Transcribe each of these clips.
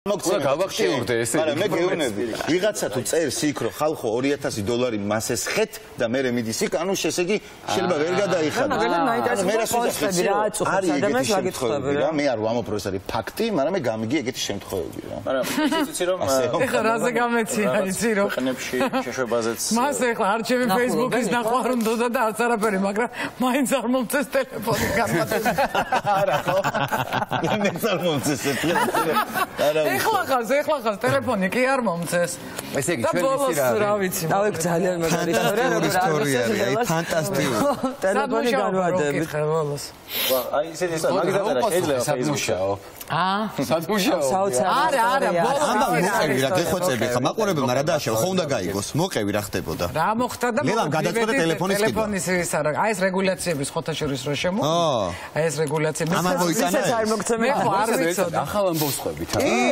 მაგრამ მე გეუბნები, ვიღაცა თუ წერს იქ რომ ხალხო $2000 მას ესხეთ და მე მიდის იქ, ანუ ესე იგი შეიძლება ვერ გადაიხადოს. მე რასვიდახები რა აწუხებს ადამიანს ვაგითხები რა. მე არ ვამოფრო ეს არის ფაქტი, მაგრამ მე გამიგი ეგეთი შემთხვევები რა. მაგრამ იცი რომ ეხლა რაზე გამეცია, იცი რომ ხნებში შეშვებაზეც მას ეხლა არ ჩემი Facebook-ის ნახვა არ უნდა და არც არაფერი, მაგრამ მაინც არ მომწეს ტელეფონი განმარტება. არა ხო? მე არ მომწეს ტელეფონი. არა ეხლა ხარ ტელეფონი კი არ მომწეს. ესე იგი ჩვენ ვიცი რა ვიცი. დავიქ ძალიან მაგარი ისტორია, აი ფანტასტიკური. ტელეფონი განვადებით. აი ისეთი ისე მაგიტად არა შეიძლება სამუშაო. სამუშაო. არა, მოყევი რა გეხვეწები ხა მაყურებელმა რა დააშავა, ხო უნდა გაიგოს. მოყევი რა ხდებოდა. რა მოხდა და ლევან გადაწყვეტა ტელეფონის ის არა. აი ეს რეგულაციების ხოთაშორის რო შემო. აი ეს რეგულაციები. ამან მოიტანა ეს. არ მოგწემ. მე ხო არ ვიცოდი. ახალ ამბავსხებით.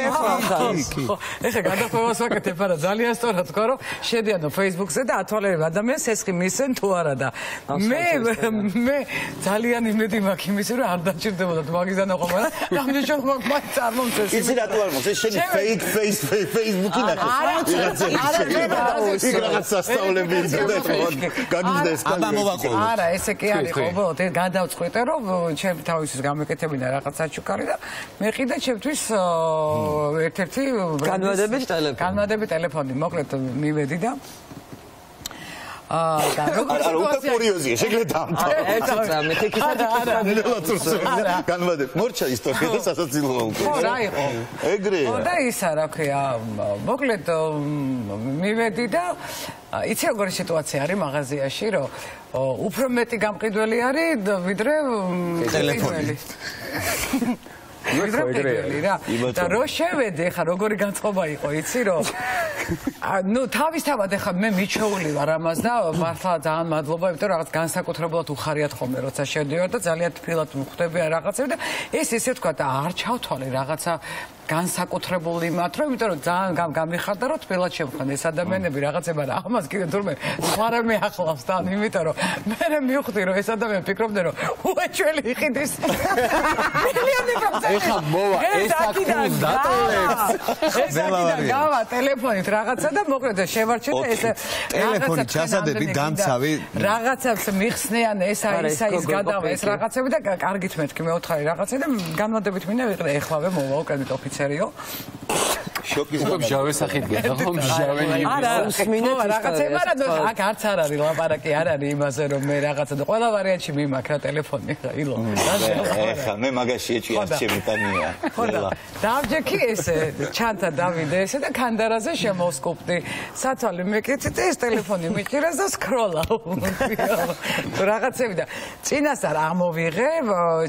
ეხლა გადახვევას ვაკეთებ არა ძალიან სწორად თქვა რომ შედიანო Facebook-ზე და ათვალიერებ ადამიანს ესხი მისცენ თუ არა და მე ძალიან იმედი მაქვს იმის რომ არ დაჭირდებოდა მაგისგან აყო მაგრამ გამიჟო მაინც არ მომწეს იცი რატო არ მომწეს შენი fake Facebook-ი ნახე იქ რაღაც სასწაულები იდგა გაგიზდა ეს აბა მოვაყოლო არა ესე კი არის ხო გადავწყვიტე რომ ჩემ თავისის გამეკეთებინა რაღაც საჩუქარი და მე ყიდა ჩემთვის ერთ-ერთი განვადებით ტელეფონი მოკლედ მივედი და და როგორ სიტუაცია კურიოზია შეგლეთ დამთავრდა ერთი წამი თიქისაც განვადებ მორჩა ისტორია და სასაცილოა უკვე ხო რა იყო ეგრეა და ისა რა ქვია მოკლედ მივედი და იცი როგორი სიტუაცია არის მაღაზიაში რომ უფრო მეტი გამყიდველი არის ვიდრე ტელეფონი და რო შევედი ხა როგორი განწყობა იყო იცი რომ ნუ თავისთავად ხა მე მიჩეული ვარ ამას და მართლა ძალიან მადლობა იმიტომ რაღაც განსაკუთრებულად უხარიათ ხოლმე როცა შედიოდი და ძალიან თბილად მხვდები რაღაცები და ეს ესე თქვა და არ ჩავთვალე რაღაცა განსაკუთრებული მათ რომ იმიტომ რომ ძალიან გამიხარდა რომ თბილად შემხან ეს ადამიანები რაღაცება და ამას კიდე თურმე სხვა რამე ახლავს თან იმიტომ რომ მე მივხვდი რომ ეს ადამიანები ფიქრობდნენ რომ უეჩველი იყიდის მილიონი პროცენტი ეხლა მოვა ეს აკუს დატოვებს ეს გავა ტელეფონით რაღაცა და მოკლედ შევარჩე და ეს ტელეფონი ჩასადები დამცავი რაღაცებს მიხსნიან ეს ის გადავა ეს რაღაცები და კარგით მეთქი მეოთხარი რაღაცა და განმადებით მინდა ვიყრე ეხლავე მოვა უკენით ოფიცერიო შოკის მჟავე სახით გედა ხო მჟავენი არა უსმინეთ რაღაცება რა აქ არც არ არის ლაპარაკი არ არის იმაზე რომ მე რაღაცა და ყველა ვარიანტში მიმაქ რა ტელეფონი ხა ილო ეხა მე მაგაში ეჭვი არ შემიტანია ხო დავჯექი ესე ჩანთა დავიდე ესე და კანდარაზე შემოვსკუპტი სათვალე მეკითხე და ეს ტელეფონი მიჭირეს და სკროლავ რაღაცები და წინასწარ ამოვიღე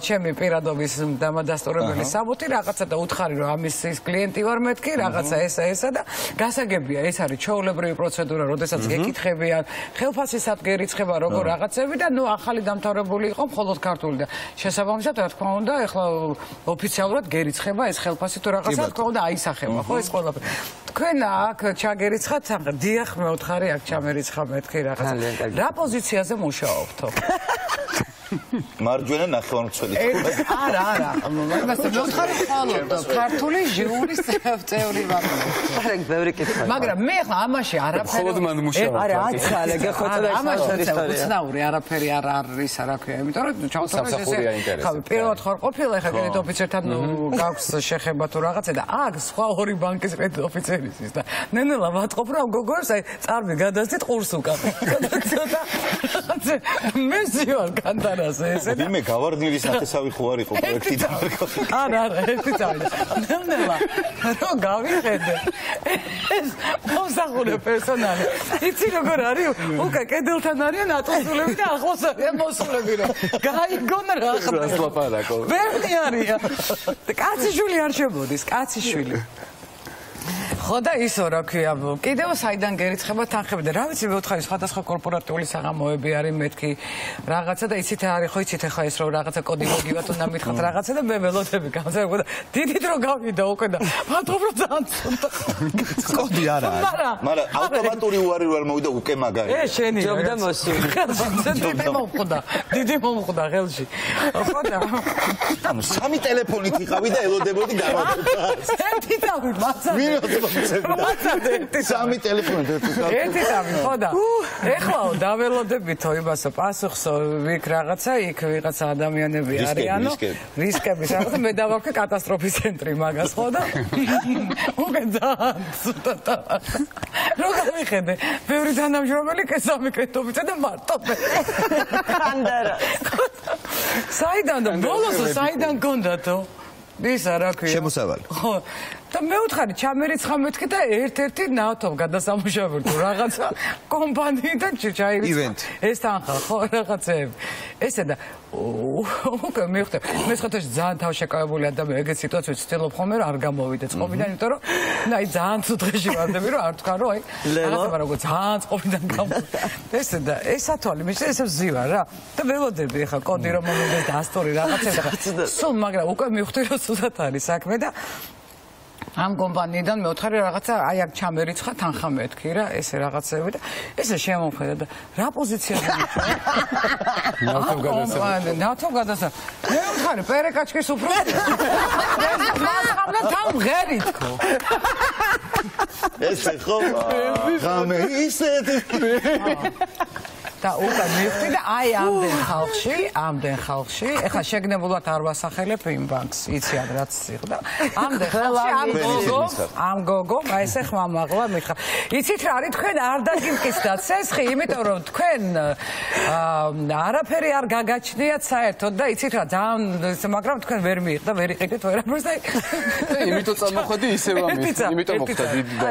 ჩემი პირადობის დამადასტურებელი საბუთი რაღაცა და უთხარი რომ ამის ის კლიენტი ვარ მეთქი რაღაცა ესა და გასაგებია ეს არის ჩაოლებრივი პროცედურა როდესაც გეკითხებიან ხელფასის ატკერიცხება როგორ რაღაცები და ნუ ახალი დამთავრებული იყო მხოლოდ ქართული და შესაბამისად რა თქმა უნდა ეხლა ოფიციალურად გერიცხება ეს ხელფასი თუ რაღაცა რა თქმა უნდა აისახება ხო ეს ყველაფერი თქვენ აქ ჩაგერიცხათ დიახ მეოთხარი აქ ჩამერიცხა მეთქი რაღაცა რა პოზიციაზე მუშაობთო მარჯვენა ნახევარმცველი არა იმას მეოთხარი ხვალობ ქართული ჟიურის წევრი ვარ ბევრი კითხვა მაგრამ მე ხა ამაში არაფერი მხოლოდ მან მუშაობ არა აცალე გეხოცა ამაში უცნაური არაფერი არ არის რა ქვია იმიტომ რომ ჩავთვალე ესე ხა პირველად ხარ ყოფილი ხა კრედიტ ოფიცერთან გაქვს შეხება თუ რაღაცა და აქ სხვა ორი ბანკის კრედიტ ოფიცერისთვის და ნენელა ვატყობ რა გოგოებს აი წარმი გადასდით ყურს უკან მე ზიوار კანტარაზე ესე და მე გავარდნილის ნათესავი ხო არ იყო პროექტი და არა ერთი წავიდა ნენელა რო გავიხედე ეს მოსახულე პერსონალი იცი როგორ არის უკან კედელთან არიან ატოსულები და ახლოს არიან მოსულები რომ გაიგონ რა ლაპარაკო ვერტი არიან კაციშვილი არ შემოდის კაციშვილი ხო და ისო რა ქვია კიდევ საიდან გერიცხება თანხები და რა ვიცი მე ვთხარი სხვადასხვა კორპორატიული საღამოები არის მეთქი რაღაცა და იცით არის ხო იცით ახლა ეს რომ რაღაცა კოდი მოგივათ უნდა მითხოთ რაღაცა და მე ველოდები გამზარდა და დიდი დრო გავიდა უკვე და მადლობა ძალიან კოდი არა მაგრამ ავტომატური უარი მოვიდა უკვე მაგარი შენი ჯობდა მოსული დიდი მომხდა ხელში ხო და ანუ სამი ტელეფონით იყავი და ელოდებოდი გამარჯვებას ერთი თავი მაცადე სამი ტელეფონით ერთი თავი ხო და ეხლაო დაველოდებითო იმასო პასუხსო ვიქ რაღაცა იქ ვიღაცა ადამიანები არიანო რისკების რაღაცა მე დავაქვე კატასტროფის ცენტრი მაგას ხო და უკვე ძალიან ცუდად რო გავიხედე ბევრი თანამშრომელი კესამი კეთობიცა და მარტო ანდარა საიდან და ბოლოს საიდან გონდათო ისა რა ქვია შემოსავალი ხო და მე ვთხარი ჩამერიცხა მეთქე და ერთ-ერთი ნავთობ გადასამუშავებლო რაღაცა კომპანიიდან ჩაირიცხა ეს თანხა ხო რაღაცეები ესე და უკვე მივხვდი მე ხოთაში ძალიან თავშეკავებული ადამიანი ეგეთ სიტუაციებში ვცდილობ ხოლმე რომ არ გამოვიდე წყობიდან იმიტომ რომ აი ძალიან ცუდ დღეში ვარდები რომ არ თქვა რომ აი რაღაცა როგორ ძალიან წყობიდან გამოვიდე ესე და ეს ათვალი მე ესე ვზივარ რა და ველოდები ახლა კოდი რომ მომიგდეს და ასტორი რაღაცა და სულ მაგრამ უკვე მივხვდი რომ სულად არის საქმე და ამ კომპანიიდან მე ვთხარი რაღაცა აი აქ ჩამერიცხა თანხა მეთქი რა ესე რაღაცები და ესე შემოხედა და რა პოზიციაზე ნავთობ გადასა მე ვთხარი პერეკაჩკის უფრო მასხამდა თან ღერი თქო ესე ხო ღამე ისეთი და უკვე მივხვდი და აი ამდენ ხალხში ეხლა შეგნებულად არ ვასახელებ იმ ბანკს იციან რაც სიღდა ამდენ ხალხში ამ გოგო აი ესე ხმამაღლა მიხა იცით რა არის თქვენ არ დაგიმკისდათ ცესხი იმიტომ რომ თქვენ არაფერი არ გაგაჩნიათ საერთოდ და იცით რა ძალიან მაგრამ თქვენ ვერ მიიღდა ვერ იყიდეთ ვერაფერს და იმიტომ წამოხვედი ისევ ამის იმიტომ მოხდა დიდი და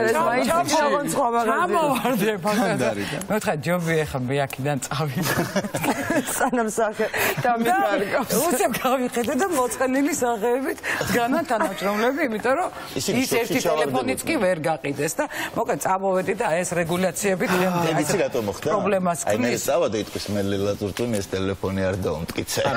ჩამოვარდე ფაქტად მე ვთქვა ჯობი ეხლა მე აქედან წავიდა სანამ სახე დამიდარგა უცებ გავიხედე და მოწყენილი სახეებით დგანან თანამშრომლები იმიტომ რომ ის ერთი ტელეფონიც კი ვერ გაყიდეს და მოკლედ წამოვედი და ეს რეგულაციები იცი რატომ მოხდა პრობლემას აი მე წავედი იტყვის მე ლელატურტუნი ეს ტელეფონი არ დაუმტკიცე